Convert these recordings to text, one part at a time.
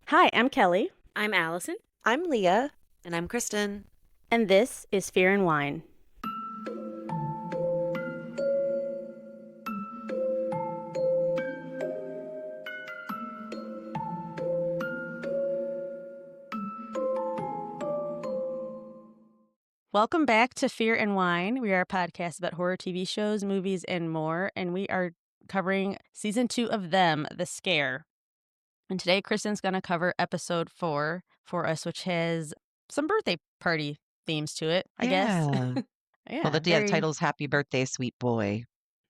Hi, I'm Kelly, I'm Allison. I'm Leah. And I'm Kristen. and this is Fear and Wine. Welcome back to Fear and Wine. We are a podcast about horror TV shows, movies, and more, and we are covering season 2 of Them, The Scare. And today, Kristen's going to cover episode 4 for us, which has some birthday party themes to it, I guess. Yeah. Well, the title's Happy Birthday, Sweet Boy.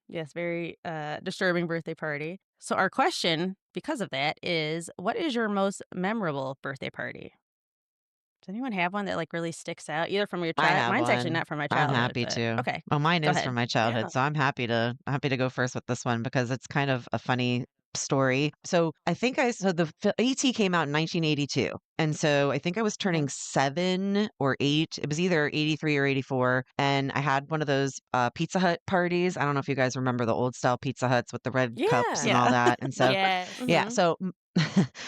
Yes, very disturbing birthday party. So our question, because of that, is what is your most memorable birthday party? Does anyone have one that really sticks out, either from your I childhood? have Mine's one. actually not from my I'm childhood. happy but... to. Okay. Oh, mine Go is ahead. from my childhood, Yeah. so I'm happy to go first with this one because it's kind of a funny story. So I think the ET came out in 1982, and so I think I was turning 7 or 8. It was either 83 or 84, and I had one of those Pizza Hut parties. I don't know if you guys remember the old style Pizza Huts with the red cups and all that. And so Yes. so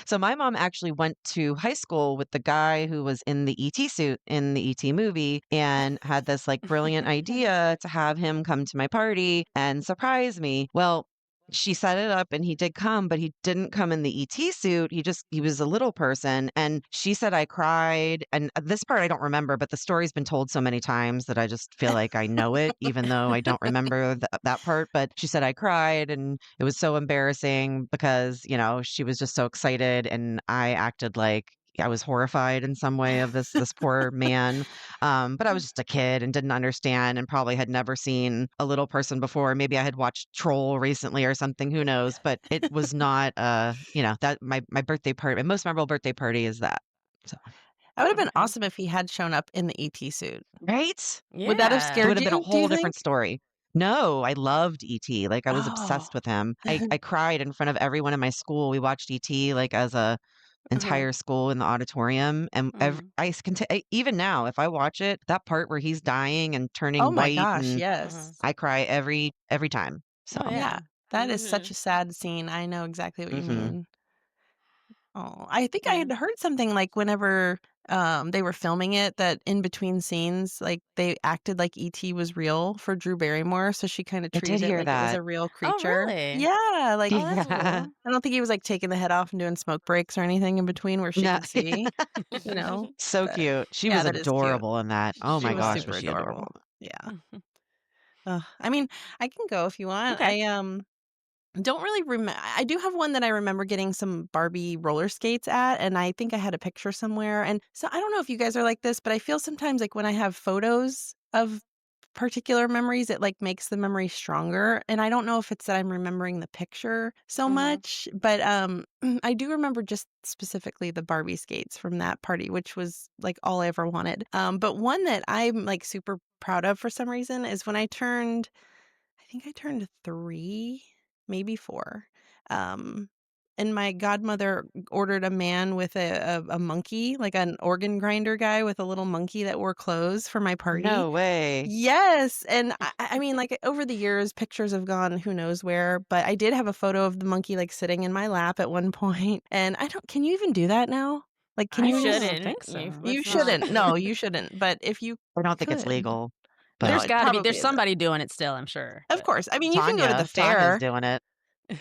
so my mom actually went to high school with the guy who was in the ET suit in the ET movie and had this brilliant idea to have him come to my party and surprise me. Well, she set it up and he did come, but he didn't come in the ET suit. He was a little person. And she said I cried. And this part I don't remember, but the story's been told so many times that I just feel like I know it, even though I don't remember that part. But she said I cried and it was so embarrassing because, she was just so excited and I acted like I was horrified in some way of this poor man. But I was just a kid and didn't understand and probably had never seen a little person before. Maybe I had watched Troll recently or something, who knows? But it was not that my birthday party, my most memorable birthday party is that. So That would have been awesome if he had shown up in the ET suit. right? Yeah. Would that have It scared would have you? been a do you whole think? different story. No, I loved ET. I was obsessed with him. I cried in front of everyone in my school. We watched ET as a entire school in the auditorium. And even now, if I watch it, that part where he's dying and turning Oh my white, gosh, and yes. I cry every time. So Yeah, that is such a sad scene. I know exactly what you mean. Oh, I think I had heard something whenever they were filming it, that in between scenes, they acted like E.T. was real for Drew Barrymore, so she kind of I did treated it hear like it was that. a real Oh, creature. really? Yeah, Oh, that's Yeah. cool. I don't think he was taking the head off and doing smoke breaks or anything in between where she No. could see. So but cute. She was yeah, that is cute. adorable in that. Oh She my was gosh, super was she adorable. adorable? Yeah. I mean, I can go if you want. Okay. I don't really remember. I do have one that I remember getting some Barbie roller skates at, and I think I had a picture somewhere. And so I don't know if you guys are like this, but I feel sometimes when I have photos of particular memories, it makes the memory stronger. And I don't know if it's that I'm remembering the picture so much, but I do remember just specifically the Barbie skates from that party, which was all I ever wanted. But one that I'm super proud of for some reason is when I think I turned 3, maybe 4. And my godmother ordered a man with a monkey, an organ grinder guy with a little monkey that wore clothes for my party. No way. Yes, and I mean, over the years, pictures have gone who knows where, but I did have a photo of the monkey, sitting in my lap at one point, and can you even do that now? Can I you even shouldn't. think so. You Let's not. shouldn't. No, you shouldn't, but if you I don't think it's could. legal. No, There's it got to be. probably There's isn't. somebody doing it still, I'm sure. Of course. I mean, you can go to the Tanya's fair. doing it.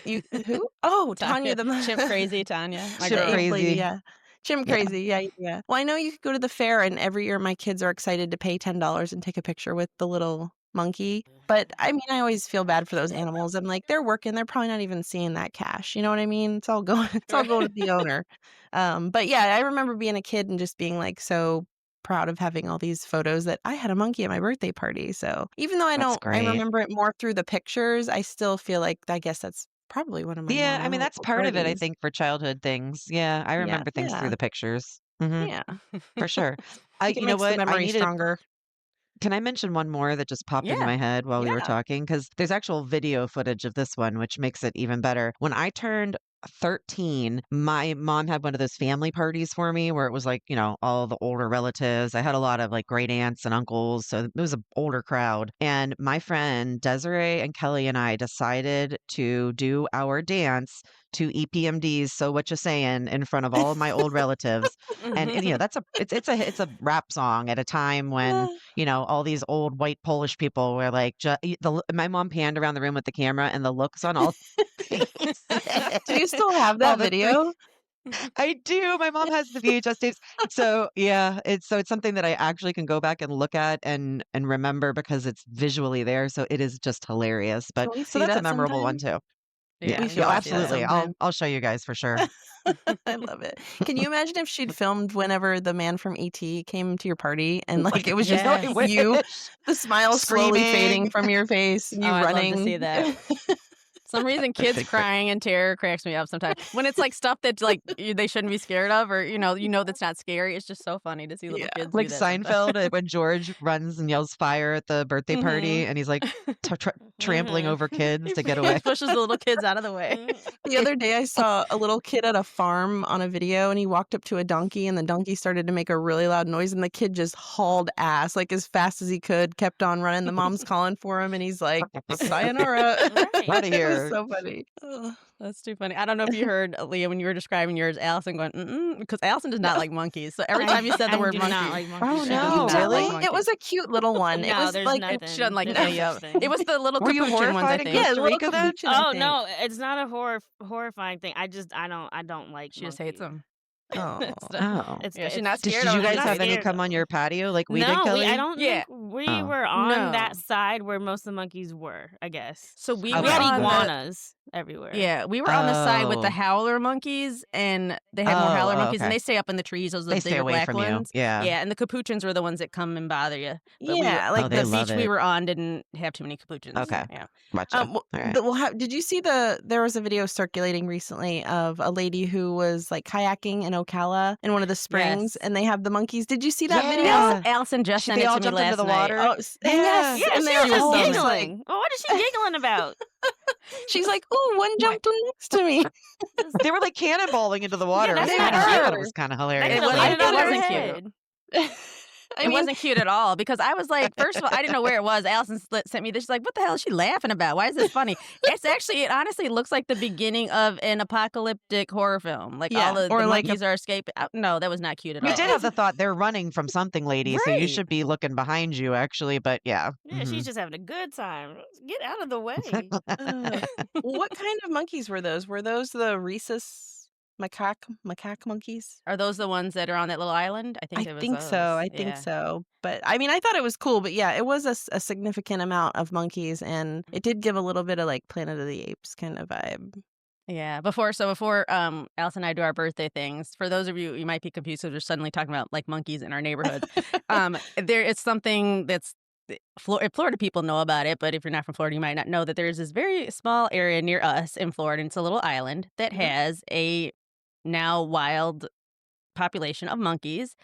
You who? Oh, Tanya the Chimp crazy Tanya. My Chimp girl. ape lady, crazy. yeah. Chimp Yeah. crazy, yeah. Well, I know you could go to the fair, and every year my kids are excited to pay $10 and take a picture with the little monkey. But I mean, I always feel bad for those animals. I'm they're working; they're probably not even seeing that cash. You know what I mean? It's all going. It's all going to the owner. But yeah, I remember being a kid and just being so proud of having all these photos that I had a monkey at my birthday party. So even though That's I great. remember it more through the pictures, I still feel I guess that's probably one of my more Yeah, I mean, that's memorable part of it, I parties. think, for childhood things. Yeah, I remember things through Yeah. the pictures. Yeah. For sure. I think it You know makes the what? memory stronger. Can I mention one more that just popped into Yeah. my head while we were Yeah. talking? Because there's actual video footage of this one, which makes it even better. When I turned 13, my mom had one of those family parties for me where it was all the older relatives. I had a lot of great aunts and uncles. So it was an older crowd. And my friend Desiree and Kelly and I decided to do our dance to EPMD's "So What You Saying" in front of all of my old relatives. And you know, it's a rap song at a time when, you know, all these old white Polish people were like my mom panned around the room with the camera and the looks on all Do you still have all that the video? I do. My mom has the VHS tapes. So yeah, it's something that I actually can go back and look at and remember because it's visually there. So it is just hilarious. Can But we so see that's a that memorable one sometime? too. Yeah, We Yeah. should Yeah, watch that absolutely. sometime. I'll show you guys for sure. I love it. Can you imagine if she'd filmed whenever the man from ET came to your party and like it was just Yes. I you, wish. the smile slowly fading Screaming. from your face and you I'd love running? to see that. Some reason kids Big fan. crying in terror cracks me up sometimes. When it's like stuff that like they shouldn't be scared of, or you know that's not scary. It's just so funny to see little Yeah. kids Like do that sometimes. Seinfeld when George runs and yells fire at the birthday party and he's like trampling over kids to get away. He pushes the little kids out of the way. The other day I saw a little kid at a farm on a video and he walked up to a donkey and the donkey started to make a really loud noise and the kid just hauled ass like as fast as he could, kept on running. The mom's calling for him and he's like, sayonara. Right. Outta It here. was so funny. Ugh, that's too funny. I don't know if you heard, Leah, when you were describing yours, Allison going, because Allison does not like monkeys. So every time you said the I word do monkey, not like Oh, monkeys. she does no, not really? like monkeys. It was a cute little one. It No, was there's like nothing. She doesn't like There's no any of such it. thing. It was the little Were you capuchin ones, I horrified think. again? yeah, the little Rika then? capuchin, I Oh think. no, it's not a horrifying thing. I don't like. She just hates monkeys. them. Oh. Oh. Yeah, she's not Did scared you of them. guys She's not have any scared come of on your patio like we did, No, Kelly? I don't Yeah. think we Oh. were on No. that side where most of the monkeys were, I guess. So we Okay. were We had on the, iguanas everywhere. yeah, we were on the side with the Oh. howler monkeys, and they had more howler monkeys, and okay. they stay up in the trees. Those are They the stay bigger away black from you. ones. Yeah. Yeah, and the capuchins were the ones that come and bother you. But Yeah, we like Oh, they the love beach we it. were on didn't have too many capuchins. Okay. Yeah. Gotcha. Well, All right. did you see there was a video circulating recently of a lady who was like kayaking in Ocala in one of the springs Yes. and they have the monkeys. Did you see that video? Yeah. Allison just sent They it all to me jumped into last the night. water. Oh, yes. Yeah, and she they was were just holding, giggling. Oh, what is she giggling about? she's like, "Oh, one jumped in next to me." They were like cannonballing into the water. that's I not thought her. it was kind of That hilarious. It could've was- landed it on her wasn't head. It wasn't cute at all because I was like, first of all, I didn't know where it was. Allison sent me this. She's like, what the hell is she laughing about? Why is this funny? It honestly looks like the beginning of an apocalyptic horror film. Like Yeah, all the or like monkeys are escaping. No, that was not cute at You all. did have the thought they're running from something, lady, so you Right. should be looking behind you, actually. But yeah. Yeah, Mhm. she's just having a good time. Get out of the way. What kind of monkeys were those? Were those the rhesus macaque monkeys? Are those the ones that are on that little island? I think it I was think those. so. I think Yeah. so. But I mean, I thought it was cool. But yeah, it was a significant amount of monkeys, and it did give a little bit of like Planet of the Apes kind of vibe. Yeah, before Allison and I do our birthday things, for those of you might be confused because we're suddenly talking about like monkeys in our neighborhood. It's something that's Florida people know about it, but if you're not from Florida, you might not know that there's this very small area near us in Florida. And it's a little island that has a now wild population of monkeys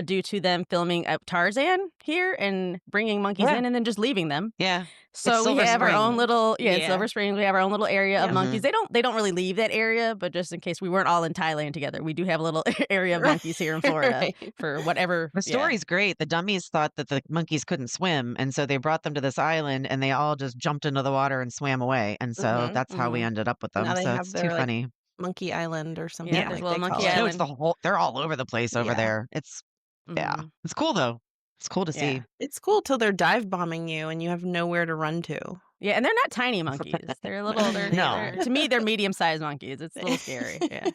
due to them filming Tarzan here and bringing monkeys Yeah. in and then just leaving them. Yeah. So It's we Silver have our own Spring. little in Yeah. Silver Springs. We have our own little area of Yeah. monkeys. They don't really leave that area, but just in case we weren't all in Thailand together, we do have a little area of monkeys here in Florida Right. for whatever. The story's great. The dummies thought that the monkeys couldn't swim, and so they brought them to this island, and they all just jumped into the water and swam away. And so Mhm, that's how we ended up with them. Now they So have it's their, too like, funny. Monkey Island or something. Yeah, like there's a little they call monkey it. No, island. it's the whole. They're all over the place over Yeah. there. It's Mhm. It's cool though. It's cool to Yeah. see. It's cool till they're dive bombing you and you have nowhere to run to. Yeah, and they're not tiny monkeys. They're little. No. To me, they're medium-sized monkeys. It's a little scary. Yeah,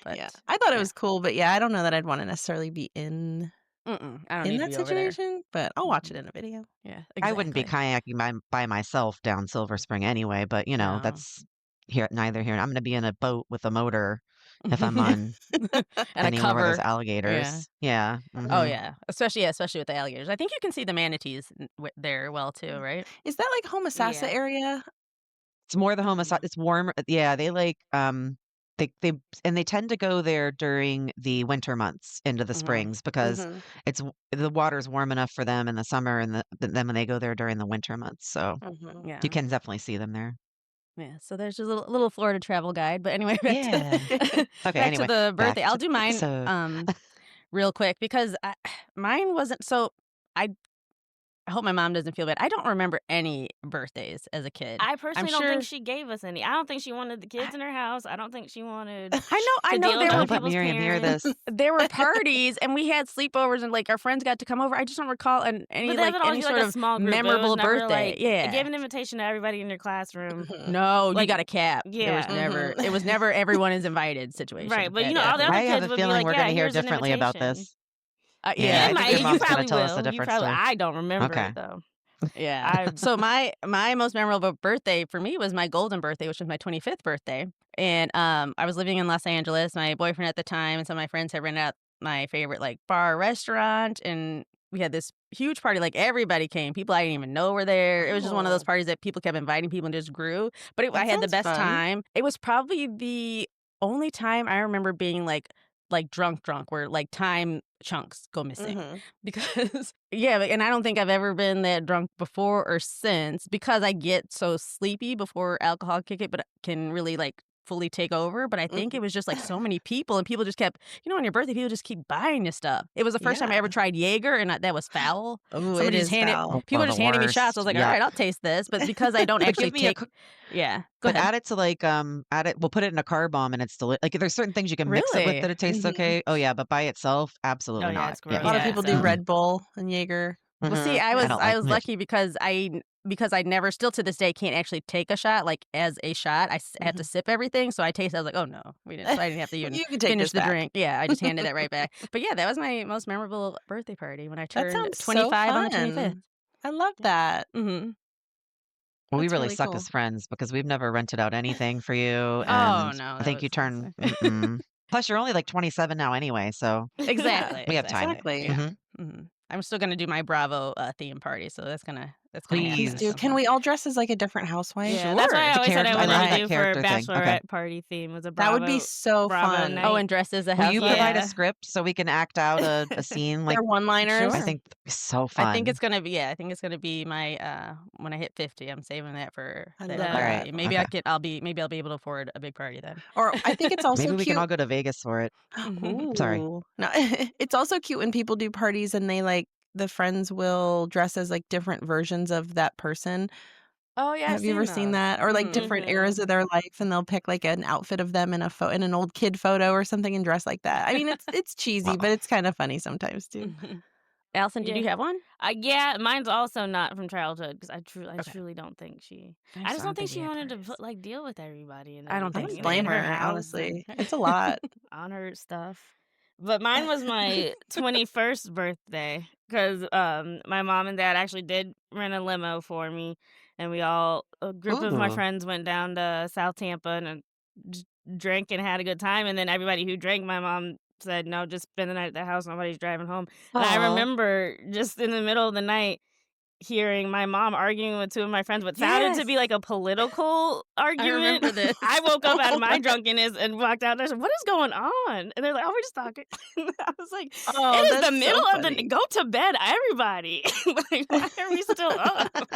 but Yeah, I thought it yeah. was cool, but yeah, I don't know that I'd want to necessarily be in I don't in need that to be over there. situation. But I'll watch it in a video. Yeah, I wouldn't be exactly. kayaking by myself down Silver Spring anyway, but you know, No. that's neither here. I'm going to be in a boat with a motor if I'm on and a anywhere where there's cover. alligators. Yeah. Oh mhm. yeah, especially with the alligators. I think you can see the manatees there well too, right? Is that like Homosassa Yeah. area? It's more the homicide. It's warmer. Yeah, they like they tend to go there during the winter months into the Mhm. springs because Mhm. it's the water's warm enough for them in the summer and then when they go there during the winter months. So Mhm. Yeah, you can definitely see them there. yeah. So there's just a little Florida travel guide. But anyway, back Yeah. to Okay, back anyway, to the birthday. back I'll to do the mine episode. real quick because mine wasn't so. I I hope my mom doesn't feel bad. I don't remember any birthdays as a kid. I I'm personally don't think sure. she gave us any. I don't think she wanted the kids in her house. I don't think she wanted I to know deal there with I were other hope people's Miriam hear this. parents. there were parties and we had sleepovers and like our friends got to come over. I just don't recall any But that would always any be sort like a of small group. It was memorable never birthday. like Yeah. give an invitation to everybody in your classroom. No, you Like, got a cap. There was yeah. never. It was never everyone is invited situation. Right. But at all the happened. other I have kids a would be feeling like, we're yeah, going to hear here's an differently about invitation. this. Yeah, Yeah, I It think might, your you mom's gonna probably tell us a will. You different probably, story. I don't remember Okay. it though. yeah. So my most memorable birthday for me was my golden birthday, which was my 25th birthday, and I was living in Los Angeles. My boyfriend at the time and some of my friends had rented out my favorite like bar restaurant, and we had this huge party. Like everybody came. People I didn't even know were there. It was just one of those Oh, parties that people kept inviting people and just grew. But I that had the sounds best fun. time. It was probably the only time I remember being like drunk, where like time chunks go missing. Mhm. Because yeah, and I don't think I've ever been that drunk before or since because I get so sleepy before alcohol kick it, but can really like fully take over. But I think it was just like so many people and people just kept, on your birthday, people just keep buying you stuff. It was the first time I Yeah. ever tried Jaeger and that was foul. Oh, it Somebody is just handed, foul. people Oh, just the handed me shots. I was worst. like, all Yuck. right, I'll taste this. But because I don't But actually give me a take, yeah, go but ahead. add it to like add it. We'll put it in a car bomb and it's like there's certain things you can mix it with Really? that it tastes Mhm. okay. Oh yeah, but by itself, Oh absolutely yeah, not. it's Yeah. A gross lot of by Yeah. people do itself. Red Bull and Jaeger. Well, see, I I don't like was it. lucky because I never still to this day can't actually take a shot like as a shot. I have to sip everything, so I tasted. I was like, oh no, we didn't. So I didn't have to even You can take finish this the back. drink. Yeah, I just handed that right back. But yeah, that was my most memorable birthday party when I That turned sounds so 25 on the 25th. fun. I love that. Mm-hmm. Well, we That's really really suck cool. as friends because we've never rented out anything for you, Oh and no, I that think was you turn. insane. Plus, you're only like 27 now anyway, so Exactly. we have time. Exactly. Yeah. Mm-hmm. I'm still gonna do my Bravo theme party, so that's gonna happen Please at do. some Can point. we all dress as like a different housewife? Yeah, that's why I Sure. The always said I character. I wanted love to that do for a character thing. bachelorette Okay. party theme was a That would be so Bravo fun. night. Oh, and dressed as a Will you housewife. provide a Yeah. script so we can act out a scene? Like Their one-liners. I Sure. think that'd be so fun. I think it's gonna be I think it's gonna be my when I hit 50. I'm saving that for I that love All big right. that. party. Maybe Okay. I'll be able to afford a big party then. Or I think it's also Maybe we can cute. all go to Vegas for it. Sorry. Ooh. No, it's also cute when people do parties and they like the friends will dress as like different versions of that person. Oh yeah, Have you ever seen that? Or like different eras of their life and they'll pick like an outfit of them in in an old kid photo or something and dress like that. I mean, it's cheesy, Wow. but it's kind of funny sometimes too. Allison, did Yeah. you have one? Yeah, mine's also not from childhood because I Okay. truly don't think she. I I just just don't think we she had wanted to parties. like deal with everybody and I don't I think everything don't so in blame either. her, her house honestly. and It's a lot. on her stuff. But mine was my 21st birthday because my mom and dad actually did rent a limo for me, and a group of my Ooh. friends went down to South Tampa and drank and had a good time. And then everybody who drank, my mom said, no, just spend the night at the house. Nobody's driving home. And I Aw. remember just in the middle of the night hearing my mom arguing with two of my friends what sounded to Yes. be like a political argument. remember this. I woke up out of my drunkenness and walked out there and said, what is going on? And they're like, oh, we're just talking. I was like, Oh, it is the that's so middle of the funny. go to bed, everybody. Like, why are we still up?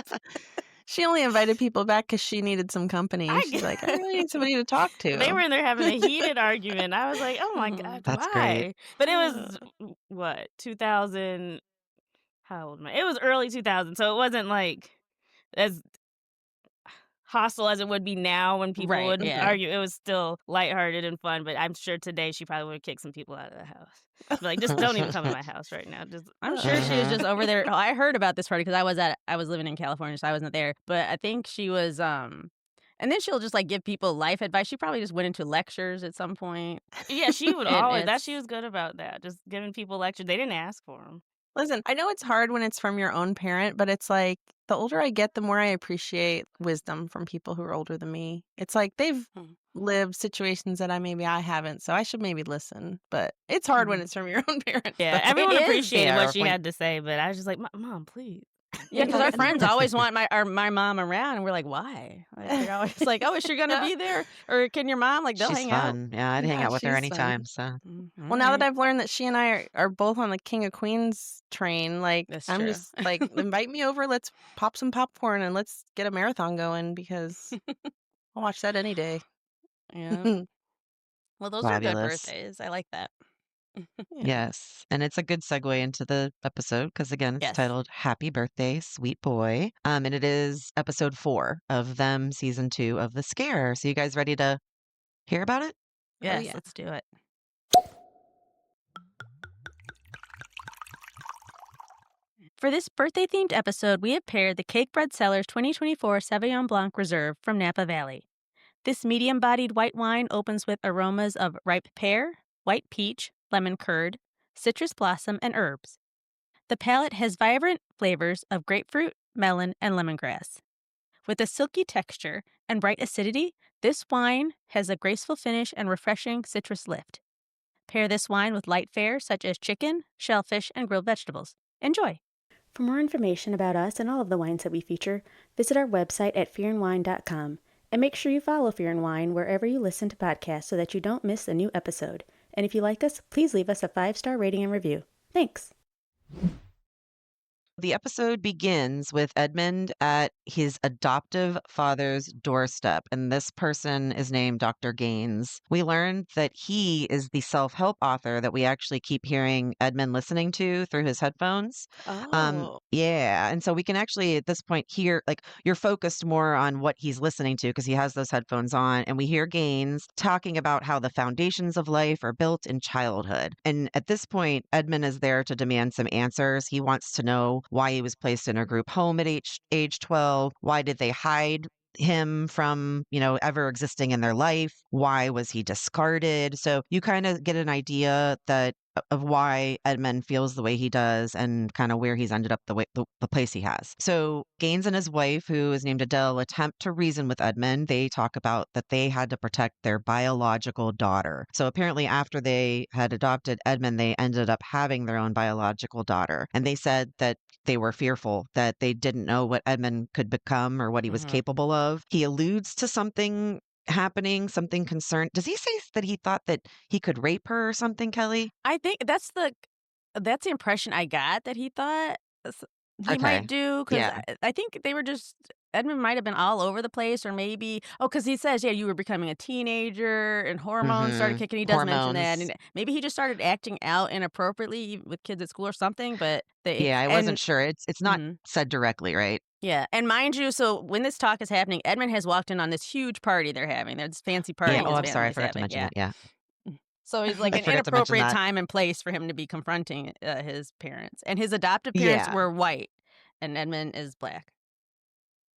She only invited people back because she needed some company. I She's like, I really need somebody to talk to. They were in there having a heated argument. I was like, oh my God, That's why? great. But it was, what, 2000? How old am I? It was early 2000, so it wasn't like as hostile as it would be now when people Right, would yeah. argue. It was still lighthearted and fun, but I'm sure today she probably would have kicked some people out of the house. Be like, just don't even come to my house right now. Just I'm sure she was just over there. Oh, I heard about this party because I was living in California, so I wasn't there. But I think she was and then she'll just like give people life advice. She probably just went into lectures at some point. yeah, she would And always. it's- She was good about that. Just giving people lectures. They didn't ask for them. Listen, I know it's hard when it's from your own parent, but it's like the older I get, the more I appreciate wisdom from people who are older than me. It's like they've lived situations that I haven't, so I should maybe listen. But it's hard when it's from your own parents. Yeah, though. everyone is appreciated there what she when- had to say, but I was just like, Mom, please. Yeah, because our friends always want my mom around, and we're like, why? Like, they're always like, oh, is she gonna be there, or can your mom? Like, they'll She's hang fun. Yeah, I'd hang Yeah, out with her she's fun. anytime. So Well, now that I've learned that she and I are both on the King of Queens train, like That's I'm true. just like, invite me over, let's pop some popcorn and let's get a marathon going because I'll watch that any day. yeah. Well, those are good fabulous. birthdays. I like that. Yeah. Yes, and it's a good segue into the episode because again, it's Yes. titled "Happy Birthday, Sweet Boy," and it is episode 4 of them season 2 of The Scare. So you guys ready to hear about it? Oh, Yes, yeah. let's do it. For this birthday themed episode, we have paired the Cakebread Cellars 2024 Sauvignon Blanc Reserve from Napa Valley. This medium bodied white wine opens with aromas of ripe pear, white peach, lemon curd, citrus blossom, and herbs. The palate has vibrant flavors of grapefruit, melon, and lemongrass. With a silky texture and bright acidity, this wine has a graceful finish and refreshing citrus lift. Pair this wine with light fare such as chicken, shellfish, and grilled vegetables. Enjoy! For more information about us and all of the wines that we feature, visit our website at fearandwine.com. And make sure you follow Fear and Wine wherever you listen to podcasts so that you don't miss a new episode. And if you like us, please leave us a 5-star rating and review. Thanks! The episode begins with Edmund at his adoptive father's doorstep, and this person is named Dr. Gaines. We learned that he is the self-help author that we actually keep hearing Edmund listening to through his headphones. Oh. Yeah, and so we can actually at this point hear like you're focused more on what he's listening to because he has those headphones on, and we hear Gaines talking about how the foundations of life are built in childhood. And at this point, Edmund is there to demand some answers. He wants to know why he was placed in a group home at age 12. Why did they hide him from, ever existing in their life? Why was he discarded? So you kind of get an idea that of why Edmund feels the way he does and kind of where he's ended up the place he has. So Gaines and his wife, who is named Adele, attempt to reason with Edmund. They talk about that they had to protect their biological daughter. So apparently after they had adopted Edmund, they ended up having their own biological daughter. And they said that they were fearful that they didn't know what Edmund could become or what he was capable of. He alludes to something happening, something concerned. Does he say that he thought that he could rape her or something, Kelly? I think that's the impression I got, that he thought he might Okay. do, because Yeah. I think they were just Edmund might have been all over the place, or maybe because he says, yeah, you were becoming a teenager and hormones started kicking. He does mention that, Hormones. and maybe he just started acting out inappropriately with kids at school or something. But Yeah, I wasn't sure. It's not Mhm. said directly, right? Yeah, and mind you, so when this talk is happening, Edmund has walked in on this huge party they're having. There's this fancy Yeah. party Oh, his I'm sorry. I family's forgot to having. mention Yeah. that. Yeah. So he's like I an forgot to mention inappropriate that. time and place for him to be confronting his parents. And his adoptive parents Yeah. were white, and Edmund is black.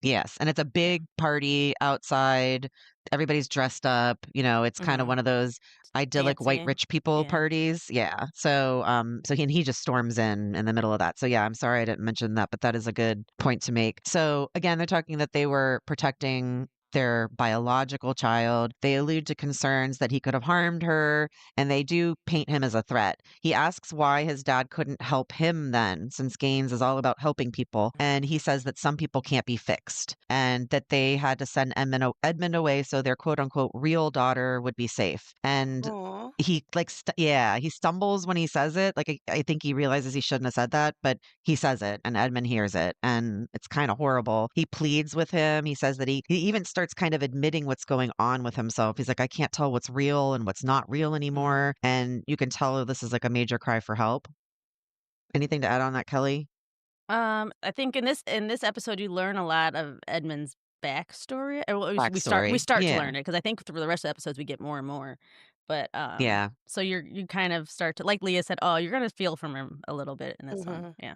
Yes, and it's a Yeah. big party outside. Everybody's dressed up, it's kind of Mhm. one of those idyllic white Dancing. rich people Yeah. parties. Yeah. So he just storms in the middle of that. So yeah, I'm sorry I didn't mention that, but that is a good point to make. So again, they're talking that they were protecting their biological child. They allude to concerns that he could have harmed her, and they do paint him as a threat. He asks why his dad couldn't help him then, since Gaines is all about helping people. And he says that some people can't be fixed and that they had to send Edmund away so their quote unquote real daughter would be safe. And Aw. he he stumbles when he says it. Like I think he realizes he shouldn't have said that, but he says it and Edmund hears it and it's kind of horrible. He pleads with him. He says that he even starts kind of admitting what's going on with himself. He's like, I can't tell what's real and what's not real anymore. And you can tell this is like a major cry for help. Anything to add on that, Kelly? I think in this episode you learn a lot of Edmund's backstory. Well, we Backstory. start to Yeah. learn it, because I think through the rest of the episodes we get more and more. But Yeah. so you kind of start to, like Leah said, oh, you're gonna feel from him a little bit in this one. Mhm. Yeah.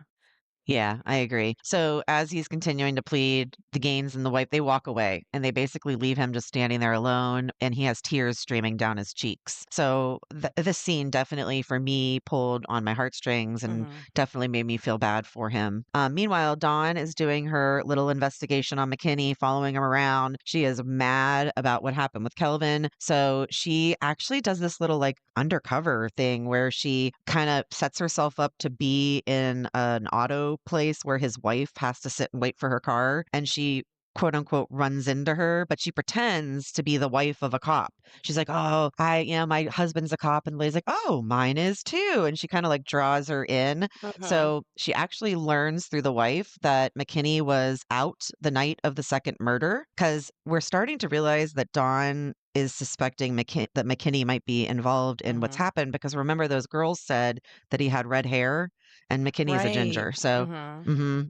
Yeah, I agree. So as he's continuing to plead, the Gaines and the wife, they walk away and they basically leave him just standing there alone and he has tears streaming down his cheeks. So this scene definitely for me pulled on my heartstrings and Mhm. definitely made me feel bad for him. Meanwhile, Dawn is doing her little investigation on McKinney, following him around. She is mad about what happened with Kelvin. So she actually does this little like undercover thing where she kind of sets herself up to be in an auto place where his wife has to sit and wait for her car. And she quote unquote runs into her, but she pretends to be the wife of a cop. She's like, oh, my husband's a cop. And Lay's like, oh, mine is too. And she kind of like draws her in. Mhm. So she actually learns through the wife that McKinney was out the night of the second murder because we're starting to realize that Dawn is suspecting that McKinney might be involved in what's Mhm. happened because remember those girls said that he had red hair and McKinney's a Right. ginger. So, Mhm. mhm.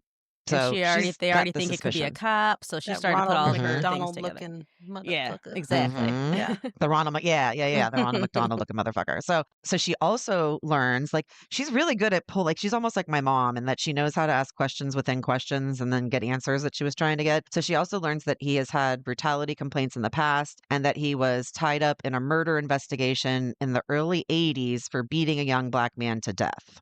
And So she's they got already the think it could be a suspicion. cop, so she's That starting to put Ronald all Mhm. her things McDonald together. looking Yeah, motherfucker. exactly. Mhm. Yeah. The yeah, the Ronald McDonald looking motherfucker. So she also learns like she's really good at like she's almost like my mom in that she knows how to ask questions within questions and then get answers that she was trying to get. So she also learns that he has had brutality complaints in the past and that he was tied up in a murder investigation in the early 80s for beating a young black man to death.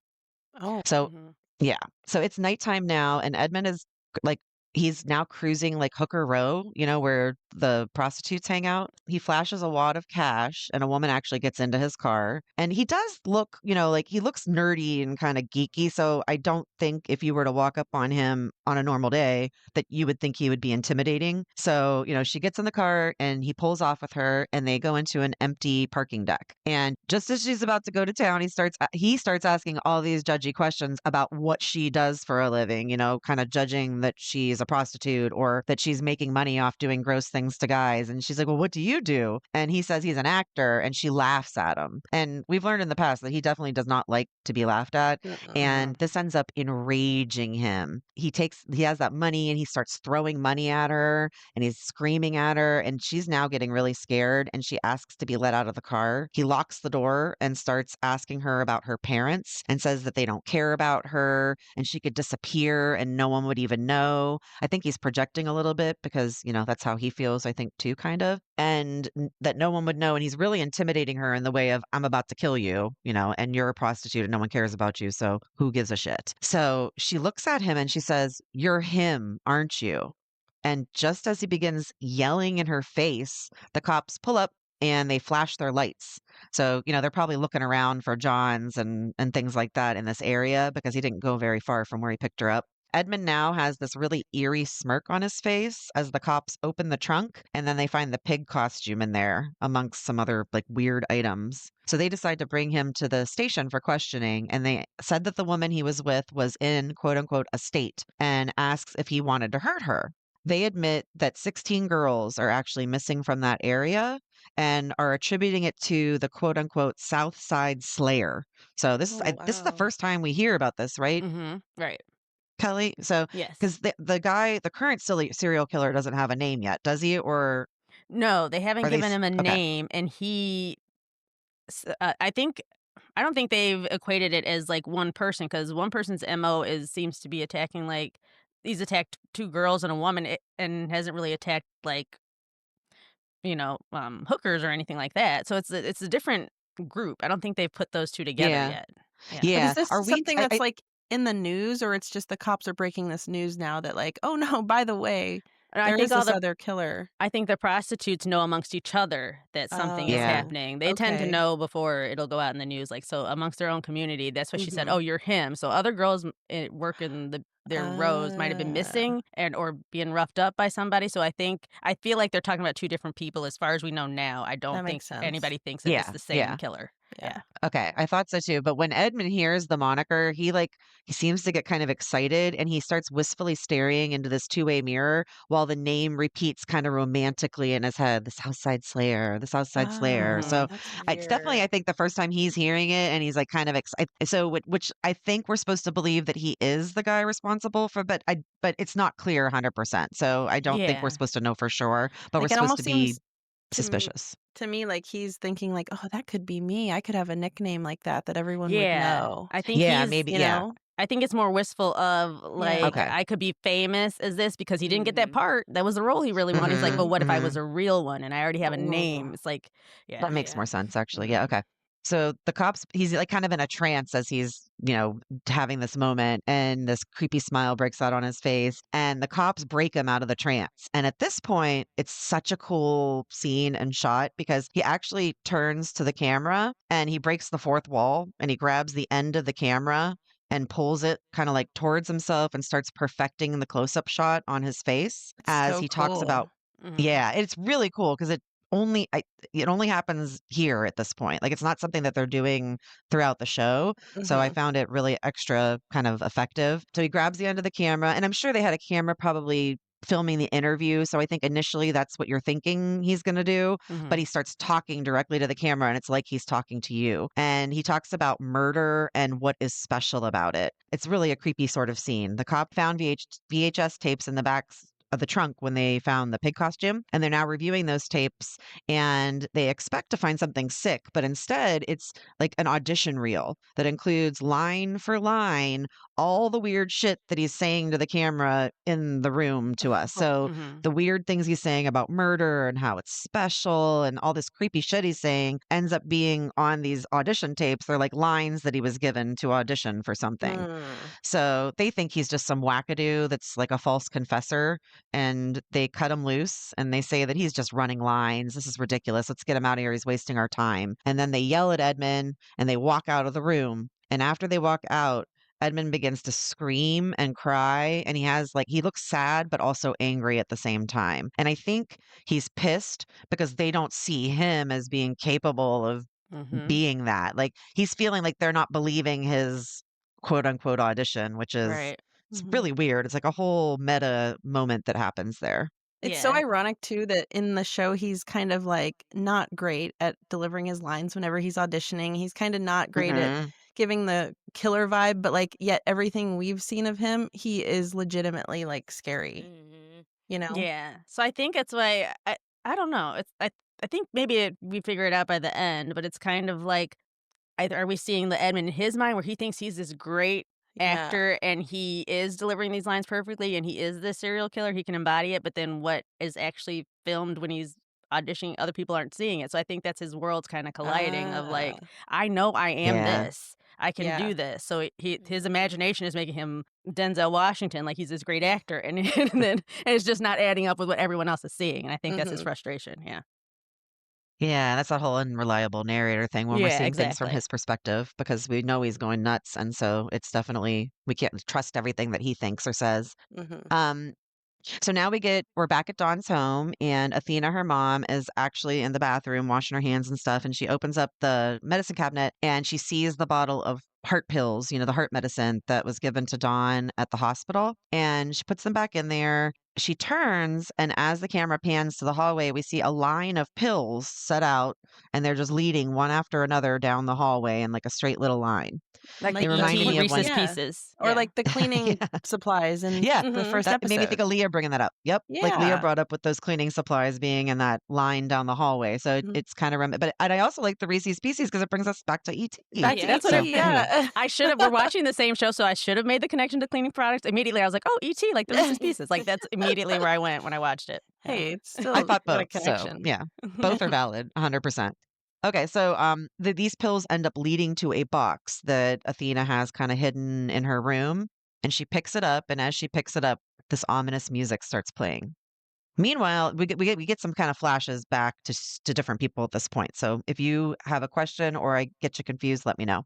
Oh. So Mhm. yeah. So it's nighttime now, and Edmund is like, he's now cruising like Hooker Row, where the prostitutes hang out. He flashes a wad of cash, and a woman actually gets into his car. And he does look, like he looks nerdy and kind of geeky. So I don't think if you were to walk up on him on a normal day that you would think he would be intimidating. So, she gets in the car and he pulls off with her, and they go into an empty parking deck. And just as she's about to go to town, he starts asking all these judgy questions about what she does for a living, kind of judging that she's a prostitute or that she's making money off doing gross things to guys. And she's like, well, what do you do? And he says he's an actor, and she laughs at him. And we've learned in the past that he definitely does not like to be laughed at. Mm-mm. And this ends up enraging him. He has that money and he starts throwing money at her and he's screaming at her. And she's now getting really scared and she asks to be let out of the car. He locks the door and starts asking her about her parents and says that they don't care about her and she could disappear and no one would even know. I think he's projecting a little bit because, that's how he feels, I think, too, kind of. And that no one would know. And he's really intimidating her in the way of, I'm about to kill you, and you're a prostitute and no one cares about you. So who gives a shit? So she looks at him and she says, you're him, aren't you? And just as he begins yelling in her face, the cops pull up and they flash their lights. So, they're probably looking around for Johns and things like that in this area because he didn't go very far from where he picked her up. Edmund now has this really eerie smirk on his face as the cops open the trunk and then they find the pig costume in there amongst some other like weird items. So they decide to bring him to the station for questioning and they said that the woman he was with was in quote unquote a state and asks if he wanted to hurt her. They admit that 16 girls are actually missing from that area and are attributing it to the quote unquote South Side Slayer. So Oh, this is the wow. first time we hear about this, right? Mhm. Right. Kelly. So, Yes. because the current serial killer doesn't have a name yet, does he? Or No, they haven't are they? given him a Okay. name, and I don't think they've equated it as like one person because one person's MO seems to be attacking like he's attacked two girls and a woman and hasn't really attacked like hookers or anything like that. So it's a different group. I don't think they've put those two together Yeah. yet. Yeah. But is Yeah. this Are we? something that's like in the news, or it's just the cops are breaking this news now that like, oh no, by the way, And there is this other killer. I think the prostitutes know amongst each other that something is Yeah. Oh, happening. They tend to okay. know before it'll go out in the news, like, so amongst their own community, that's what she said, "Oh, Mhm. you're him." So other girls work in their rows might have been Ah, missing or being roughed up by somebody. So I feel like they're talking about two different people as far as we know now. I that don't think makes sense. anybody thinks that it's Yeah. the same Yeah. killer. Yeah. Yeah. Okay, I thought so too. But when Edmund hears the moniker, he seems to get kind of excited and he starts wistfully staring into this two-way mirror while the name repeats kind of romantically in his head, the Southside Slayer, the Southside Slayer. Oh, Mhm. So that's it's definitely, I weird. think, the first time he's hearing it and he's like kind of excited. So which I think we're supposed to believe that he is the guy responsible for, but it's not clear 100%. So I don't think we're Yeah. supposed to know for sure, but we're Like, it supposed to almost be seems to m suspicious. to me like he's thinking like, "Oh, that could be me. I could have a nickname like that everyone would Yeah. know." Yeah, maybe. You Yeah. know? I think it's more wistful of like, Yeah. Okay. I could be famous as this because he didn't get that Mhm. part. That was the role he really wanted. He's like, but Mhm. what if I was Hmm. a real one and I already have a Ooh. name? It's like, yeah. That makes Yeah. more sense, actually. Yeah. Mhm. Okay. So the cops, he's like kind of in a trance as he's, having this moment, and this creepy smile breaks out on his face, and the cops break him out of the trance. And at this point, it's such a cool scene and shot because he actually turns to the camera and he breaks the fourth wall and he grabs the end of the camera and pulls it kind of like towards himself and starts perfecting the close up shot on his face It's as so he talks about. cool. Mhm. Yeah, it's really cool because only I it only happens here at this point. Like it's not something that they're doing throughout the show. So I Mhm. found it really extra kind of effective. So he grabs the end of the camera, and I'm sure they had a camera probably filming the interview. So I think initially that's what you're thinking he's going to do, but Mhm. he starts talking directly to the camera and it's like he's talking to you. And he talks about murder and what is special about it. It's really a creepy sort of scene. The cop found VHS tapes in the back of the trunk when they found the pig costume, and they're now reviewing those tapes and they expect to find something sick, but instead it's like an audition reel that includes line for line all the weird shit that he's saying to the camera in the room to us. So Mhm. the weird things he's saying about murder and how it's special and all this creepy shit he's saying ends up being on these audition tapes. They're like lines that he was given to audition for something. Mm. So they think he's just some wackadoo that's like a false confessor, and they cut him loose and they say that he's just running lines. This is ridiculous. Let's get him out of here. He's wasting our time. And then they yell at Edmund and they walk out of the room. And after they walk out, Edmund begins to scream and cry, and he looks sad but also angry at the same time. And I think he's pissed because they don't see him as being capable of Mhm. being that. Like he's feeling like they're not believing his quote unquote audition, which is Right. it's Mhm. really weird. It's like a whole meta moment that happens there. It's so Yeah. ironic too that in the show he's kind of like not great at delivering his lines whenever he's auditioning. He's kind of not great at Mhm. giving the killer vibe, but like yet everything we've seen of him, he is legitimately like scary, Mhm. you know? Yeah. So I think it's why I don't know. I think maybe we figure it out by the end, but it's kind of like either are we seeing the Edmund in his mind where he thinks he's this great Yeah. actor and he is delivering these lines perfectly and he is this serial killer, he can embody it, but then what is actually filmed when he's auditioning, other people aren't seeing it. So I think that's his worlds kind of colliding of like, Uh, I know I am Yeah. this. I can yeah. do this. So his Mhm. imagination is making him Denzel Washington, like he's this great actor, and, and it's just not adding up with what everyone else is seeing. And I think that's his Mhm. frustration. Yeah. Yeah, that's that whole unreliable narrator thing when we're Yeah, seeing things from exactly. his perspective because we know he's going nuts. And so it's definitely, we can't trust everything that he thinks or says. Mhm. Um, So now we're back at Dawn's home, and Athena, her mom, is actually in the bathroom washing her hands and stuff. And she opens up the medicine cabinet and she sees the bottle of heart pills, the heart medicine that was given to Dawn at the hospital. And she puts them back in there. She turns, and as the camera pans to the hallway, we see a line of pills set out, and they're just leading one after another down the hallway in like a straight little line. Like They Like the the reminded ET me of when, Reese's yeah. Pieces. Or Yeah. like the cleaning yeah, supplies in yeah, the Mhm. first that it made me think episode. of Leah bringing that up. Yep. Like Leah Yeah. brought up with those cleaning supplies being in that line down the hallway. So Mhm. it's kind of, but and I also like the Reese's Pieces because it brings us back to ET. Back to Yeah. That's what So ET, anyway, yeah. I should have we're watching the same show, so I should have made the connection to cleaning products. Immediately, I was like, "Oh, ET, like the Reese's Pieces." Like, that's immediately where I went when I watched it. Yeah. Hey, it's I still thought got a both. So connection. yeah, both are valid, 100%. Okay, so these pills end up leading to a box that Athena has kind of hidden in her room, and she picks it up, and as she picks it up, this ominous music starts playing. Meanwhile, we get some kind of flashes back to different people at this point. So if you have a question or I get you confused, let me know.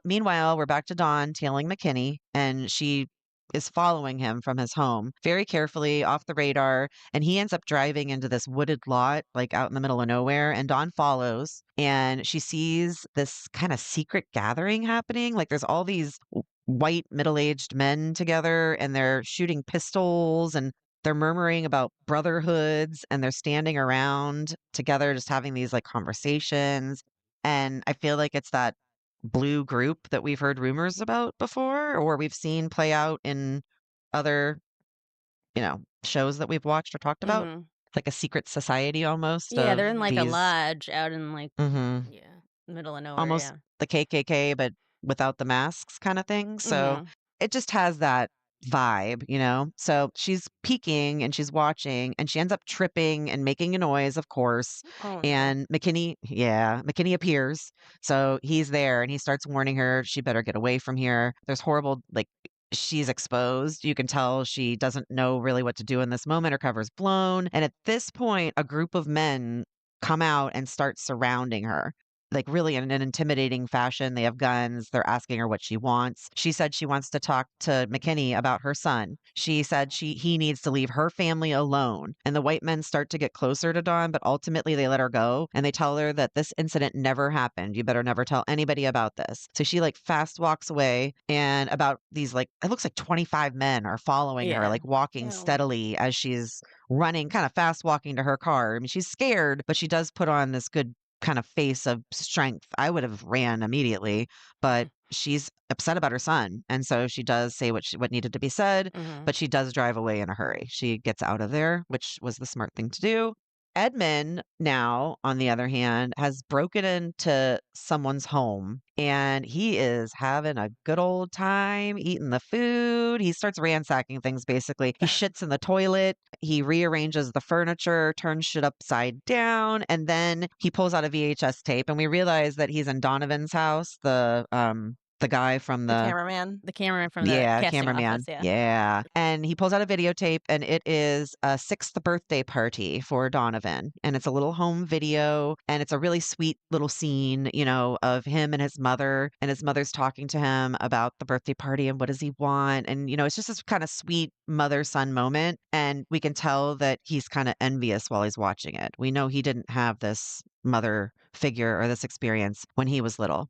Meanwhile, we're back to Dawn tailing McKinney, and she is following him from his home very carefully off the radar. And he ends up driving into this wooded lot, like out in the middle of nowhere. And Dawn follows, and she sees this kind of secret gathering happening. Like there's all these white middle-aged men together, and they're shooting pistols and they're murmuring about brotherhoods, and they're standing around together just having these like conversations. And I feel like it's that blue group that we've heard rumors about before or we've seen play out in other, shows that we've watched or talked about, Mhm. like a secret society almost Yeah, of they're in, like, a Mhm. these lodge out in, like, mhm, Yeah. middle of nowhere, almost yeah. the KKK, but without the masks kind of thing. So Mhm. it just has that vibe. So she's peeking and she's watching and she ends up tripping and making a noise, of course. Oh no. And McKinney appears. So he's there and he starts warning her, she better get away from here. There's horrible, like, she's exposed. You can tell she doesn't know really what to do in this moment. Her cover's blown. And at this point, a group of men come out and start surrounding her. like really in an intimidating fashion. They have guns. They're asking her what she wants. She said she wants to talk to McKinney about her son. She said he needs to leave her family alone. And the white men start to get closer to Dawn, but ultimately they let her go and they tell her that this incident never happened. You better never tell anybody about this. So she like fast walks away, and about these like it looks like 25 men are following her, Yeah. like walking Ew. steadily as she's running, kind of fast walking to her car. I mean, she's scared, but she does put on this good kind of face of strength. I would have ran immediately, but she's upset about her son. And so she does say what needed to be said, but she does drive away in a hurry. She gets out of there, which was the smart thing to do. Edmund now, on the other hand, has broken into someone's home and he is having a good old time eating the food. He starts ransacking things basically. He shits in the toilet. He rearranges the furniture, turns shit upside down, and then he pulls out a VHS tape and we realize that he's in Donovan's house, the guy from The cameraman. The cameraman from the casting cameraman. office, yeah. Yeah. And he pulls out a videotape and it is a sixth birthday party for Donovan. And it's a little home video and it's a really sweet little scene, you know, of him and his mother. And his mother's talking to him about the birthday party and what does he want. And, you know, it's just this kind of sweet mother-son moment. And we can tell that he's kind of envious while he's watching it. We know he didn't have this mother figure or this experience when he was little.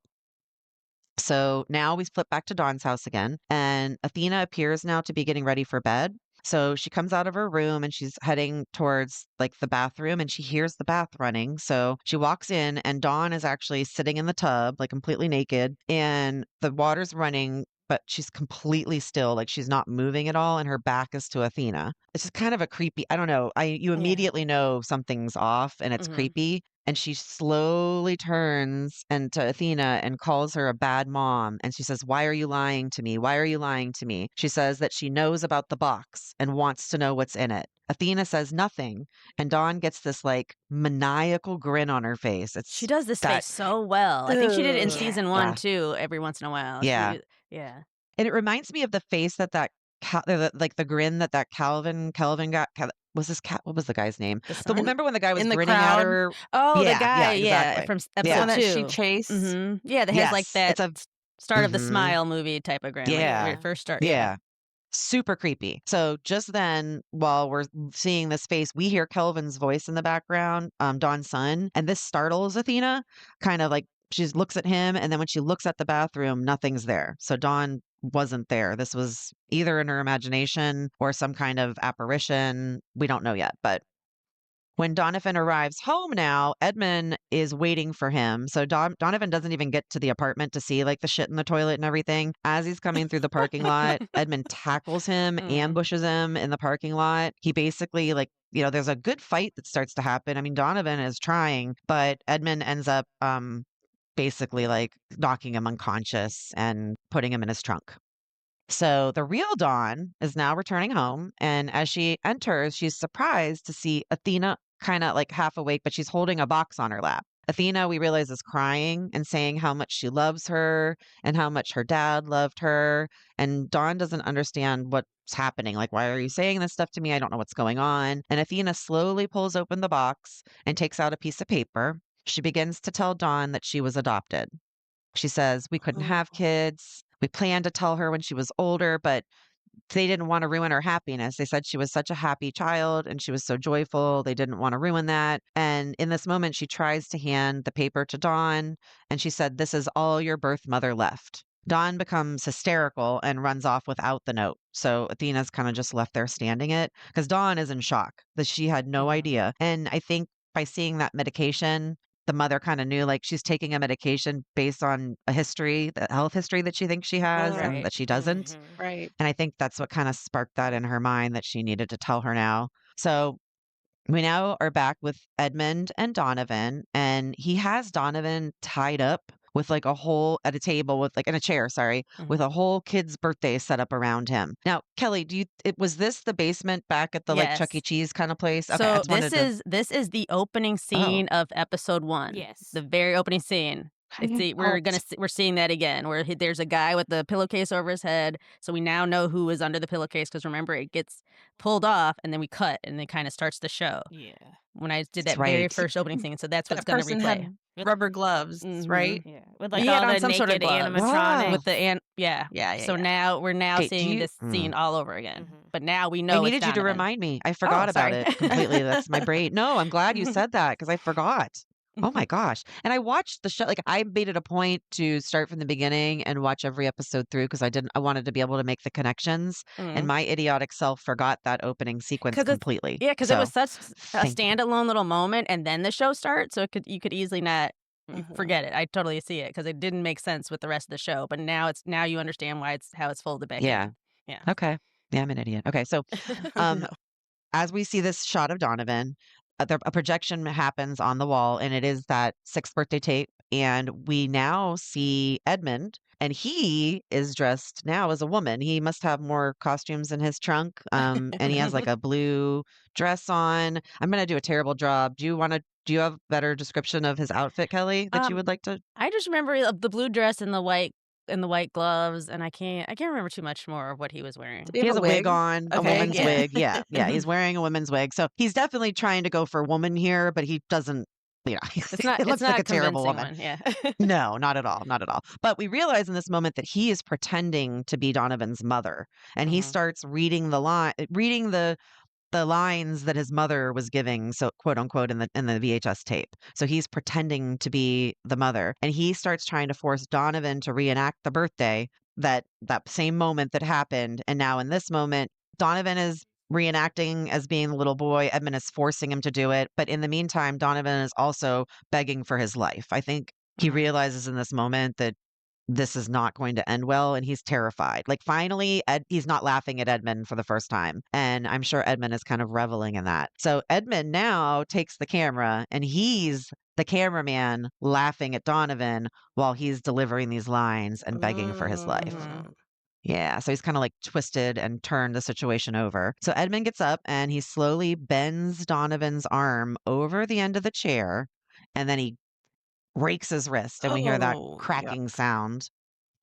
So now we flip back to Dawn's house again, and Athena appears now to be getting ready for bed. So she comes out of her room and she's heading towards like the bathroom and she hears the bath running. So she walks in and Dawn is actually sitting in the tub, like completely naked, and the water's running, but she's completely still, like she's not moving at all, and her back is to Athena. It's just kind of a creepy, I don't know. You immediately know something's off and it's creepy. And she slowly turns and to Athena and calls her a bad mom. And she says, "Why are you lying to me? Why are you lying to me?" She says that she knows about the box and wants to know what's in it. Athena says nothing. And Dawn gets this like maniacal grin on her face. She does this that- face so well. I think she did it in Ugh. season 1 Yeah. too, every once in a while. Yeah. Yeah. And it reminds me of the face like the grin that Kelvin got. Was this cat? What was the guy's name? The So son? remember when the guy was In the grinning at crowd? her? Oh, Yeah, the guy, yeah, exactly. from The episode one that 2. she chased. Yeah, that has like Yes, that it's a start of the Mhm. Smile movie type of grin. Like, when Yeah. it first start. Yeah. Super creepy. So just then, while we're seeing this face, we hear Kelvin's voice in the background, Dawn's son, and this startles Athena. Kind of like she looks at him, and then when she looks at the bathroom, nothing's there. So Dawn wasn't there. This was either in her imagination or some kind of apparition. We don't know yet, but when Donovan arrives home now, Edmund is waiting for him. So Donovan doesn't even get to the apartment to see like the shit in the toilet and everything. As he's coming through the parking lot, Edmund tackles him, ambushes him in the parking lot. He basically like, you know, there's a good fight that starts to happen. I mean, Donovan is trying, but Edmund ends up basically like knocking him unconscious and putting him in his trunk. So the real Dawn is now returning home. And as she enters, she's surprised to see Athena kind of like half awake, but she's holding a box on her lap. Athena, we realize, is crying and saying how much she loves her and how much her dad loved her. And Dawn doesn't understand what's happening. Like, why are you saying this stuff to me? I don't know what's going on. And Athena slowly pulls open the box and takes out a piece of paper. She begins to tell Dawn that she was adopted. She says, "We couldn't have kids. We planned to tell her when she was older, but they didn't want to ruin her happiness. They said she was such a happy child and she was so joyful. They didn't want to ruin that." And in this moment, she tries to hand the paper to Dawn and she said, "This is all your birth mother left." Dawn becomes hysterical and runs off without the note. So Athena's kind of just left there standing it because Dawn is in shock that she had no idea. And I think by seeing that medication, the mother kind of knew like she's taking a medication based on a history, the health history that she thinks she has and Right. that she doesn't. Right. And I think that's what kind of sparked that in her mind that she needed to tell her now. So we now are back with Edmund and Donovan, and he has Donovan tied up with like a whole at a table with like in a chair, sorry, with a whole kid's birthday set up around him. Now, Kelly, was this the basement back at the like Chuck E. Yes. Cheese kind of place? Okay, I So just wanted to. this is the opening scene of episode 1. Yes. The very opening scene. We're seeing that again where there's a guy with the pillowcase over his head. So we now know who is under the pillowcase because remember it gets pulled off and then we cut and it kind of starts the show. Yeah. when I did That's that very right. first opening scene. So that's what's That going to person replay. had With- rubber gloves, right? Yeah, with He like had all on the some sort of naked gloves. animatronics. With the yeah. Yeah, So yeah. now we're Okay, do seeing you? this scene all over again. But now we I know it's needed you to Donovan. remind me. I forgot about sorry. it completely. That's my brain. No, I'm glad you said that because I forgot. Oh my gosh. And I watched the show. Like I made it a point to start from the beginning and watch every episode through because I wanted to be able to make the connections. And my idiotic self forgot that opening sequence completely. Yeah, because it was such a thank you. standalone little moment, and then the show starts, so you could easily not forget it. I totally see it because it didn't make sense with the rest of the show, but now you understand why how it's folded back Yeah. in. Yeah. Okay. Yeah, I'm an idiot. Okay. So No. as we see this shot of Donovan, a projection happens on the wall, and it is that sixth birthday tape. And we now see Edmund, and he is dressed now as a woman. He must have more costumes in his trunk, and he has like a blue dress on. I'm going to do a terrible job. Do you have a better description of his outfit, Kelly, that you would like to? I just remember the blue dress and the white gloves, and I can't remember too much more of what he was wearing. Did He has a wig on, a Okay, woman's yeah. wig. Yeah, yeah. He's wearing a woman's wig. So he's definitely trying to go for woman here, but he doesn't, It's not. it looks It's not like a terrible convincing woman. one. Yeah. No, not at all. Not at all. But we realize in this moment that he is pretending to be Donovan's mother. And he starts reading the lines that his mother was giving, so quote unquote, in the VHS tape. So he's pretending to be the mother, and he starts trying to force Donovan to reenact the birthday, that same moment that happened. And now in this moment, Donovan is reenacting as being the little boy. Edmund is forcing him to do it, but in the meantime, Donovan is also begging for his life. I think he realizes in this moment that this is not going to end well, and he's terrified. Like finally, he's not laughing at Edmund for the first time, and I'm sure Edmund is kind of reveling in that. So Edmund now takes the camera, and he's the cameraman laughing at Donovan while he's delivering these lines and begging for his life. Yeah, so he's kind of like twisted and turned the situation over. So Edmund gets up and he slowly bends Donovan's arm over the end of the chair, and then he breaks his wrist, and we hear that Oh, cracking sound.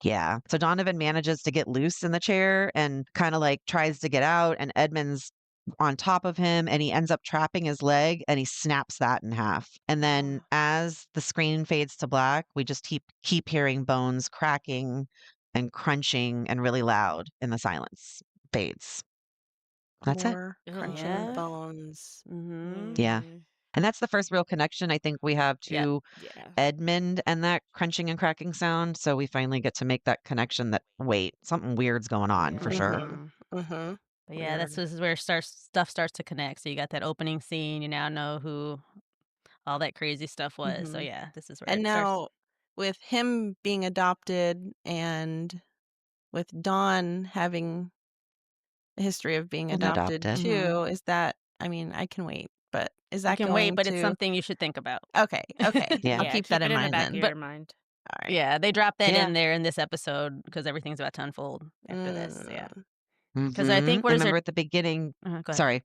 Yeah. So Donovan manages to get loose in the chair and kind of like tries to get out, and Edmund's on top of him, and he ends up trapping his leg, and he snaps that in half. And then as the screen fades to black, we just keep hearing bones cracking and crunching and really loud, in the silence fades. That's it. More crunching Yeah. bones. Yeah. And that's the first real connection I think we have to Yeah. Edmund and that crunching and cracking sound. So we finally get to make that connection that, wait, something weird's going on for sure. But yeah, this is where stuff starts to connect. So you got that opening scene. You now know who all that crazy stuff was. So yeah, this is where And it starts. now with him being adopted and with Dawn having a history of being adopted too, is that, I mean, I can wait, but is that I can going wait, but to... it's something you should think about. Okay. Yeah. I'll keep that in the mind back then. of your mind. All right. Yeah, they dropped that Yeah. in there in this episode because everything's about to unfold after this. Yeah. Because 'Cause I think what is remember it- at the beginning. Go ahead. Sorry.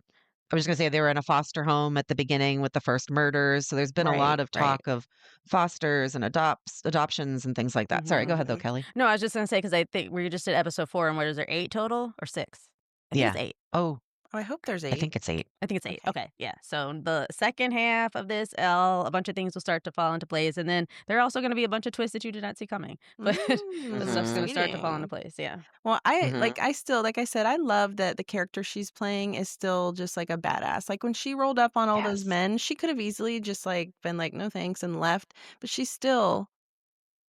I was just going to say they were in a foster home at the beginning with the first murders. So there's been a lot of talk of fosters and adoptions and things like that. Sorry, go ahead though, Kelly. No, I was just going to say because I think we just did episode 4, and what is there, 8 total or 6? I think Yeah. it's 8. Oh, Oh, I hope there's 8. I think it's 8. I think it's 8. Okay, yeah. So the second half of this, a bunch of things will start to fall into place, and then there are also going to be a bunch of twists that you did not see coming. But the stuff's going to start to fall into place. Yeah. Well, I still, like I said, I love that the character she's playing is still just like a badass. Like when she rolled up on all those Yes. men, she could have easily just like been like, no thanks, and left. But she still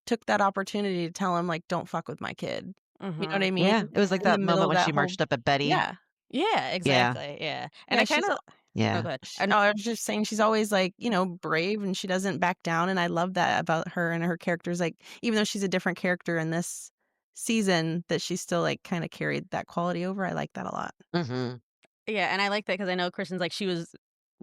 took that opportunity to tell him, like, don't fuck with my kid. You know what I mean? Yeah. It was like In the that middle moment of when that she whole- marched up at Betty. Yeah. Yeah, exactly. Yeah. And Yeah, I kind she's of. Yeah. Oh, go ahead. No, I was just saying she's always like, brave, and she doesn't back down. And I love that about her and her characters. Like, even though she's a different character in this season, that she still like kind of carried that quality over. I like that a lot. Mm-hmm. Yeah, and I like that because I know Kristen's like she was,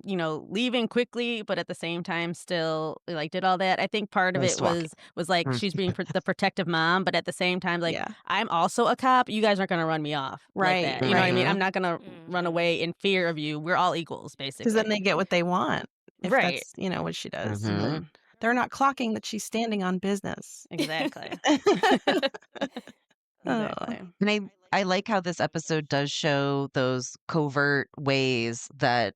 leaving quickly, but at the same time still like did all that. I think part of Really it swalky. was like she's being the protective mom, but at the same time, like Yeah. I'm also a cop. You guys aren't gonna run me off Right, like that. You know what I mean? right. I'm not gonna run away in fear of you. We're all equals, basically. Because then they get what they want. If Right. that's, what she does. Mhm. But they're not clocking that she's standing on business. Exactly. Oh. Exactly. And I like how this episode does show those covert ways that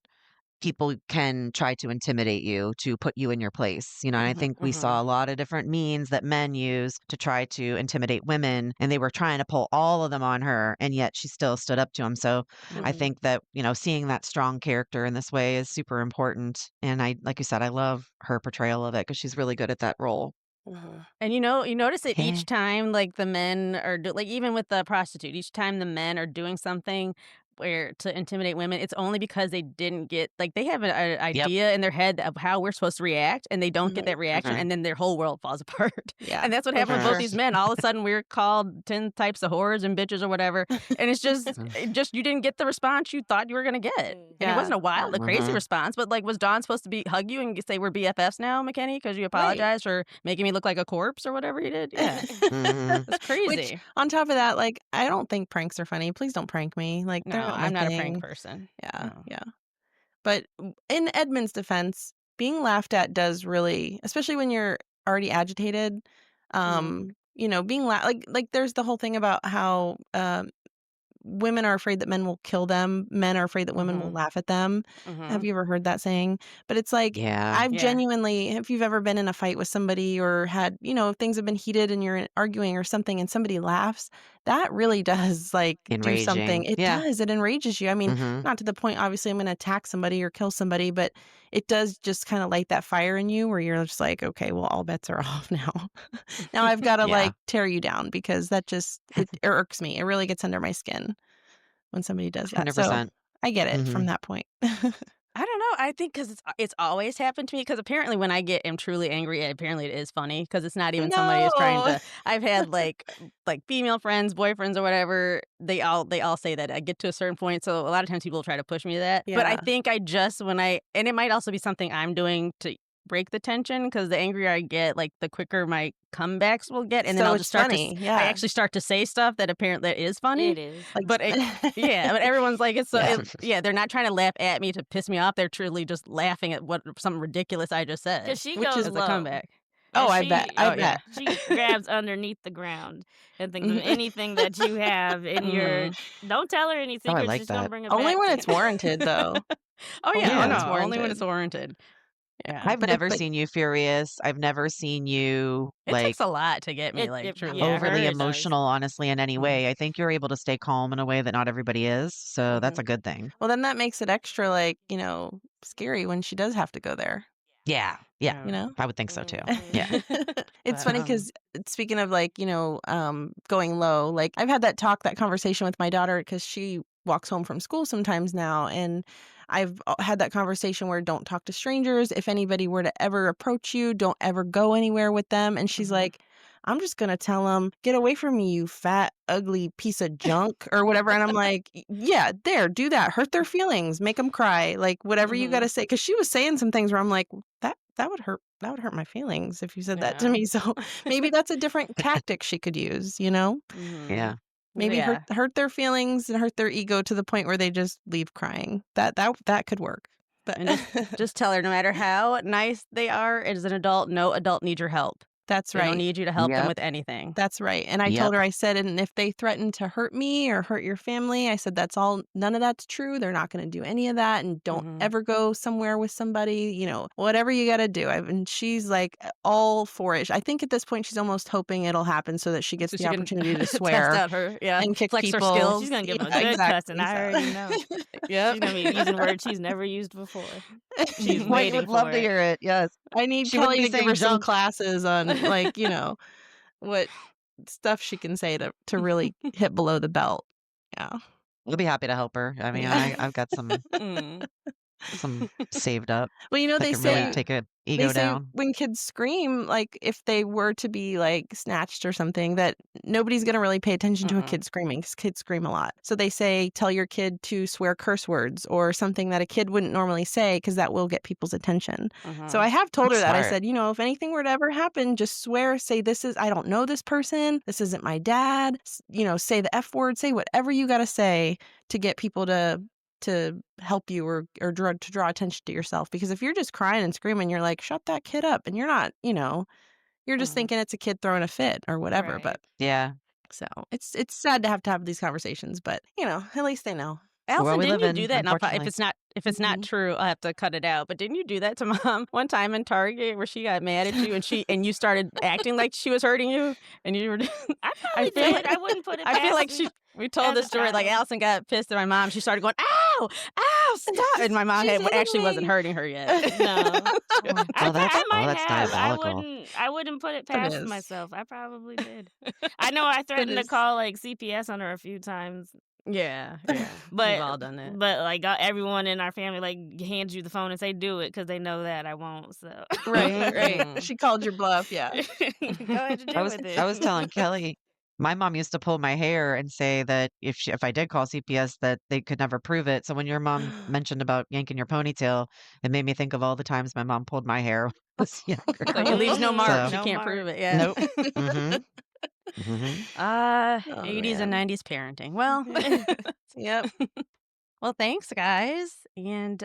people can try to intimidate you to put you in your place. And I think we saw a lot of different means that men use to try to intimidate women, and they were trying to pull all of them on her, and yet she still stood up to him. So I think that, seeing that strong character in this way is super important. And like you said, I love her portrayal of it because she's really good at that role. And you notice it Yeah. each time, like the men are like even with the prostitute, each time the men are doing something where to intimidate women, it's only because they didn't get like they have an Yep. idea in their head of how we're supposed to react, and they don't get that reaction, Mhm. and then their whole world falls apart. Yeah, And that's what for happened with both sure. these men. All of a sudden, we're called 10 types of whores and bitches or whatever, and it's just you didn't get the response you thought you were gonna get. And it Yeah. wasn't a wild, a crazy Mhm. response, but like, was Dawn supposed to hug you and say we're BFFs now, McKenny, because you apologized for making me look like a corpse or whatever you did? Yeah, Mhm. that's Which, crazy. on top of that, like, I don't think pranks are funny. Please don't prank me. Like, No, they're not my I'm not a prank thing. person. Yeah, No. yeah. But in Edmund's defense, being laughed at does really, especially when you're already agitated, being like there's the whole thing about how women are afraid that men will kill them. Men are afraid that women will laugh at them. Have you ever heard that saying? But it's like, Yeah. I've Yeah. genuinely, if you've ever been in a fight with somebody or had, if things have been heated and you're arguing or something and somebody laughs, that really does like do something. Enraging. It Yeah. does. It enrages you. I mean, Mhm. not to the point, obviously, I'm going to attack somebody or kill somebody, but it does just kind of light that fire in you where you're just like, okay, well, all bets are off now. Now I've got to Yeah. like tear you down because that just, it irks me. It really gets under my skin when somebody does that. So 100%. I get it from Mhm. that point. I don't know. I think because it's always happened to me. Because apparently, when I am truly angry, apparently it is funny. Because it's not even somebody who's trying No. to. I've had like female friends, boyfriends, or whatever. They all say that I get to a certain point. So a lot of times people try to push me to that. But I Yeah. think I just and it might also be something I'm doing to break the tension. Because the angrier I get, like the quicker my comebacks will get, and then So I'll it's just start funny. to. Yeah. I actually start to say stuff that apparently is funny. It is. Like, But yeah, but everyone's like, it's so, Yeah. they're not trying to laugh at me to piss me off. They're truly just laughing at something ridiculous I just said. Because she Which goes is as a low. comeback. Oh, And I bet. she, I Oh, yeah. bet. she grabs underneath the ground and thinks of anything that you have in your. Don't tell her any Oh, I secrets. like She's gonna that. bring it Only back when to it's you. warranted, though. Oh, Only yeah. Oh, when Yeah. it's no. Only when it's warranted. warranted. Yeah. Yeah. I've never seen you furious. I've never seen you It like takes a lot to get me, like, truly Yeah, her overly it angry. does. emotional, honestly, in any way. I think you're able to stay calm in a way that not everybody is. So that's a good thing. Well, then that makes it extra, like, scary when she does have to go there. Yeah. Yeah. Yeah. I would think so too. Mhm. Yeah. It's But, funny because speaking of like, going low, like I've had that conversation with my daughter because she walks home from school sometimes now. And I've had that conversation where don't talk to strangers. If anybody were to ever approach you, don't ever go anywhere with them. And she's like, I'm just going to tell them, get away from me, you fat, ugly piece of junk or whatever. And I'm like, yeah, do that. Hurt their feelings, make them cry, like whatever you got to say. Cause she was saying some things where I'm like, that would hurt. That would hurt my feelings if you said that to Yeah. me. So maybe that's a different tactic she could use, Yeah. Maybe Yeah. hurt their feelings and hurt their ego to the point where they just leave crying. That could work. But And just tell her no matter how nice they are, as an adult, no adult needs your help. that's They don't right. need you to help them Yep. with anything. That's right. And I Yep. told her, I said, and if they threaten to hurt me or hurt your family, I said, none of that's true. They're not going to do any of that. And don't ever go somewhere with somebody, whatever you got to do. And she's like all for it. I think at this point, she's almost hoping it'll happen so that she gets So the she can opportunity to test swear out her, and kick flex her people. skills. She's gonna give him a Yeah, good exactly, cussing. I so. already know. Yep. She's gonna be using words she's never used before. She's Mike waiting would love for to it. hear it. Yes. I need She wouldn't Kelly be to give her saying some junk. classes on, like, what stuff she can say to really hit below the belt. Yeah. We'll be happy to help her. I mean, Yeah. I've got some Mm. saved up Well, that they can really say take an they ego say down. when kids scream, like if they were to be like snatched or something, that nobody's going to really pay attention to a kid screaming because kids scream a lot. So they say, tell your kid to swear curse words or something that a kid wouldn't normally say because that will get people's attention. So I have told her That's that. I smart. said, if anything were to ever happen, just swear, say, I don't know this person. This isn't my dad. Say the F word, say whatever you got to say to get people to help you or to draw attention to yourself. Because if you're just crying and screaming, you're like, shut that kid up. And you're not, you're just thinking it's a kid throwing a fit or whatever. Right. But Yeah. so it's sad to have these conversations, but at least they know. Allison, we didn't live you in, do that? And if unfortunately. it's not if it's not Mhm. true, I'll have to cut it out. But didn't you do that to Mom one time in Target where she got mad at you and you started acting like she was hurting you and you were I I probably feel did. I wouldn't put it I feel past like me we told as the a story like child. Allison got pissed at my mom. She started going, "Ow! Ow, stop." And my mom She's hitting actually wasn't me. hurting her yet. No. Oh, I might that's have. diabolical. I wouldn't put it It past is. myself. I probably did. I know I It threatened to is. call like CPS on her a few times, Yeah. We've but all done that. like everyone in our family like hands you the phone and say do it because they know that I won't. So Right, right. Mhm. She called your bluff, yeah. go ahead and I do was with I it. was telling Kelly, my mom used to pull my hair and say that if I did call CPS that they could never prove it. So when your mom mentioned about yanking your ponytail, it made me think of all the times my mom pulled my hair when I was younger. So it leaves no marks. So You No can't prove mark. it. Yeah. nope. Mm-hmm. Mm-hmm. 80s and man. 90s parenting. Well, Yep. well, thanks guys. And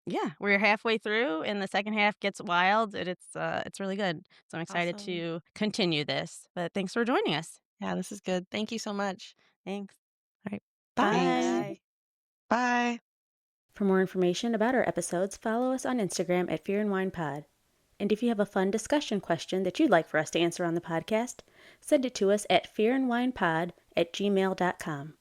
yeah, we're halfway through and the second half gets wild and it's really good. So I'm excited Awesome. to continue this. But thanks for joining us. Yeah, this is good. Thank you so much. Thanks. All right. Bye. Bye. Bye. For more information about our episodes, follow us on Instagram at Fear and Wine Pod. And if you have a fun discussion question that you'd like for us to answer on the podcast, send it to us at fearandwinepod@gmail.com.